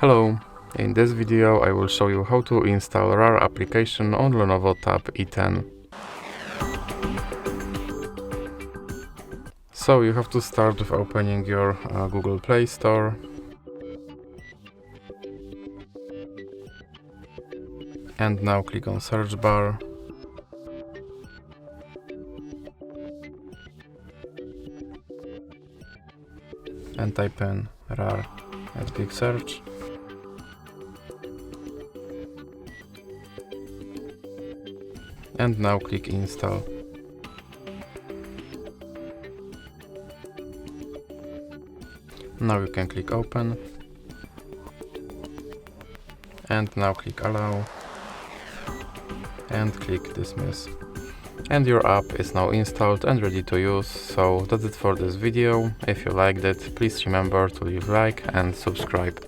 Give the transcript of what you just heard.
Hello, in this video I will show you how to install RAR application on Lenovo Tab E10. So you have to start with opening your Google Play Store. And now click on search bar. And type in RAR and click search. And now click install. Now you can click open. And now click allow. And click dismiss. And your app is now installed and ready to use. So that's it for this video. If you liked it, please remember to leave a like and subscribe.